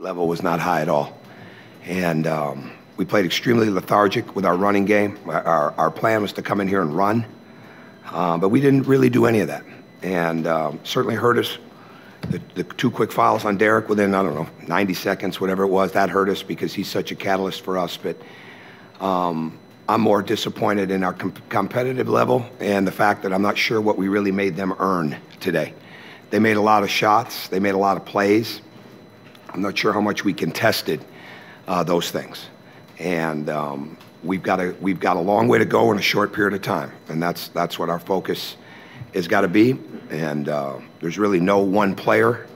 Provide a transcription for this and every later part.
level was not high at all. And we played extremely lethargic with our running game. Our plan was to come in here and run, but we didn't really do any of that. And certainly hurt us. The two quick fouls on Derek within, I don't know, 90 seconds, whatever it was, that hurt us because he's such a catalyst for us. But I'm more disappointed in our competitive level and the fact that I'm not sure what we really made them earn today. They made a lot of shots. They made a lot of plays. I'm not sure how much we contested those things. And we've got a long way to go in a short period of time. And that's what our focus has got to be. And there's really no one player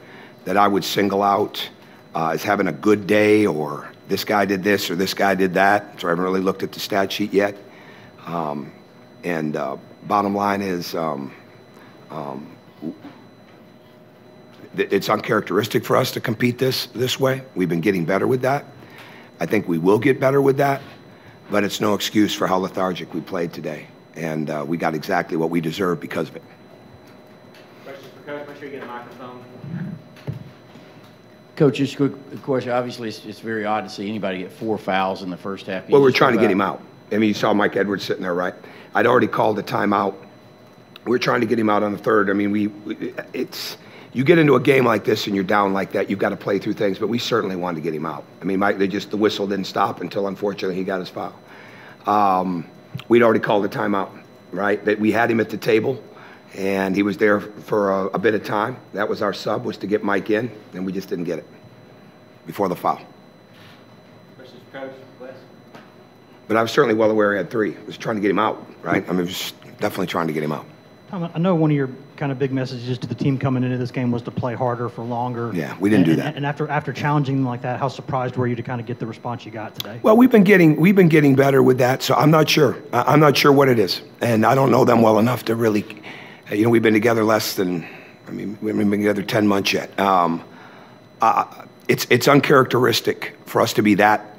that I would single out as having a good day, or this guy did this or this guy did that. So I haven't really looked at the stat sheet yet. Bottom line is it's uncharacteristic for us to compete this way. We've been getting better with that. I think we will get better with that, but it's no excuse for how lethargic we played today. And we got exactly what we deserved because of it. Questions for Coach? Make sure you get a microphone. Coach, just a quick question. Obviously, it's very odd to see anybody get 4 fouls in the first half. Well, we're trying to get him out. I mean, you saw Mike Edwards sitting there, right? I'd already called the timeout. We're trying to get him out on the third. I mean, you get into a game like this and you're down like that, you've got to play through things, but we certainly wanted to get him out. I mean, the whistle didn't stop until, unfortunately, he got his foul. We'd already called the timeout, right? That we had him at the table, and he was there for a bit of time. That was our sub, was to get Mike in, and we just didn't get it before the foul. Questions for Coach? Wes? But I was certainly well aware he had 3. I was trying to get him out, right? I mean, just definitely trying to get him out. Tom, I know one of your kind of big messages to the team coming into this game was to play harder for longer. Yeah, we didn't do that. And after challenging them like that, how surprised were you to kind of get the response you got today? Well, we've been getting better with that, so I'm not sure. I'm not sure what it is, and I don't know them well enough to really. We've been together less than. I mean, we haven't been together 10 months yet. It's uncharacteristic for us to be that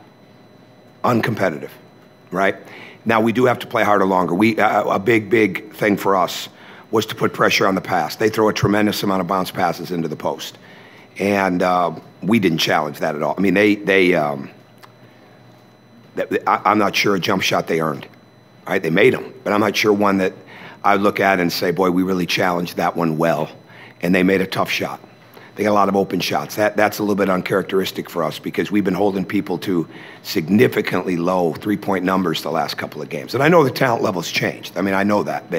uncompetitive, right? Now we do have to play harder longer. A big thing for us was to put pressure on the pass. They throw a tremendous amount of bounce passes into the post. And we didn't challenge that at all. I mean, I'm not sure a jump shot they earned. Right? They made them, but I'm not sure one that I would look at and say, boy, we really challenged that one well. And they made a tough shot. They got a lot of open shots. That's a little bit uncharacteristic for us because we've been holding people to significantly low 3-point numbers the last couple of games. And I know the talent level's changed. I mean, I know that.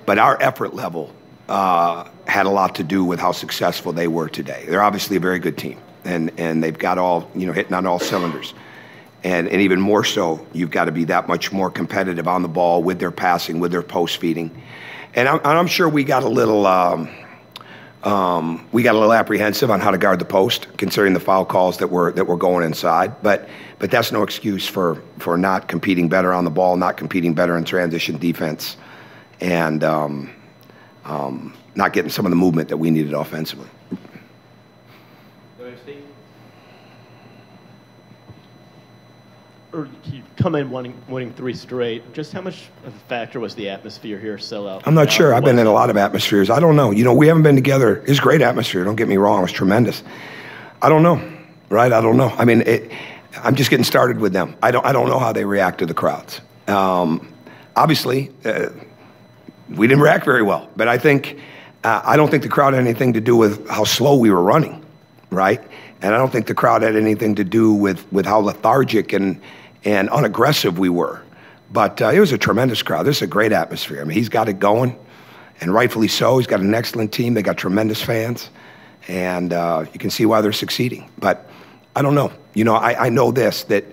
But our effort level had a lot to do with how successful they were today. They're obviously a very good team, and they've got all, hitting on all cylinders. And even more so, you've got to be that much more competitive on the ball with their passing, with their post feeding. And I'm sure we got a little apprehensive on how to guard the post, considering the foul calls that were going inside. But that's no excuse for not competing better on the ball, not competing better in transition defense, and not getting some of the movement that we needed offensively. Go ahead, Steve. You come in winning 3 straight. Just how much of a factor was the atmosphere here sellout? I'm not sure. I've been in a lot of atmospheres. I don't know. We haven't been together. It's great atmosphere. Don't get me wrong. It was tremendous. I don't know, right? I don't know. I mean, I'm just getting started with them. I don't know how they react to the crowds. Obviously, we didn't react very well. But I don't think the crowd had anything to do with how slow we were running, right? And I don't think the crowd had anything to do with how lethargic and unaggressive we were. But it was a tremendous crowd. This is a great atmosphere. I mean, he's got it going, and rightfully so. He's got an excellent team. They got tremendous fans, and you can see why they're succeeding. But I don't know. I know this, that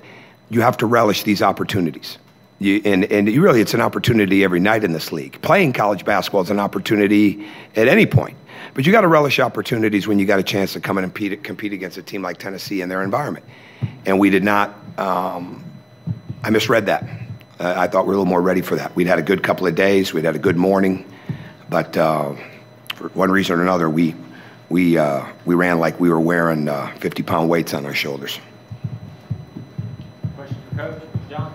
you have to relish these opportunities. It's an opportunity every night in this league. Playing college basketball is an opportunity at any point. But you got to relish opportunities when you got a chance to come in and compete against a team like Tennessee in their environment. And we did not. I misread that. I thought we were a little more ready for that. We'd had a good couple of days. We'd had a good morning, but for one reason or another, we ran like we were wearing 50-pound weights on our shoulders. Question for Coach. John?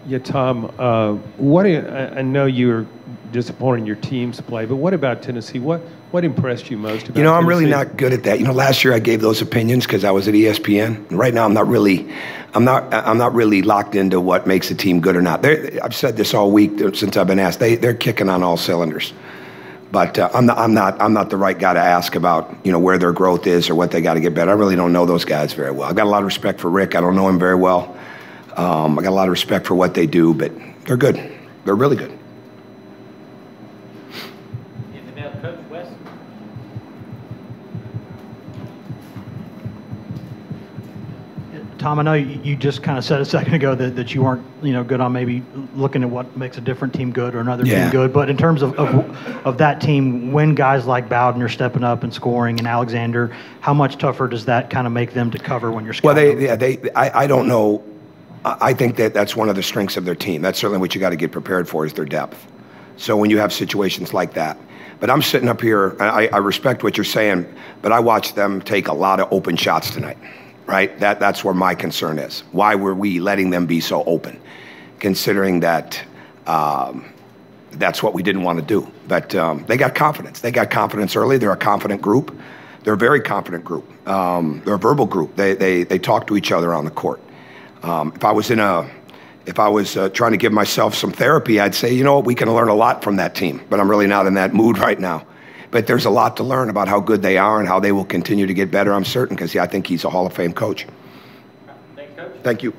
Yeah, Tom, I know you're disappointing your team's play, but what about Tennessee? What impressed you most about You know, I'm really Tennessee? not good at that. You know, last year I gave those opinions because I was at ESPN. Right now I'm not really locked into what makes a team good or not. I've said this all week since I've been asked. They're kicking on all cylinders. But I'm not the right guy to ask about, you know, where their growth is or what they got to get better. I really don't know those guys very well. I've got a lot of respect for Rick. I don't know him very well. I got a lot of respect for what they do, but they're good. They're really good. Anything else, Coach Wes? Tom, I know you just kind of said a second ago that you weren't, you know, good on maybe looking at what makes a different team good or another team good. But in terms of that team, when guys like Bowden are stepping up and scoring and Alexander, how much tougher does that kind of make them to cover when you're scouting? Well, I don't know. I think that's one of the strengths of their team. That's certainly what you got to get prepared for is their depth. So when you have situations like that. But I'm sitting up here, I respect what you're saying, but I watched them take a lot of open shots tonight. Right? That's where my concern is. Why were we letting them be so open? Considering that that's what we didn't want to do. But they got confidence. They got confidence early. They're a confident group. They're a very confident group. They're a verbal group. They talk to each other on the court. If I was trying to give myself some therapy, I'd say, you know what, we can learn a lot from that team. But I'm really not in that mood right now. But there's a lot to learn about how good they are and how they will continue to get better, I'm certain, because I think he's a Hall of Fame coach. Thanks, Coach. Thank you.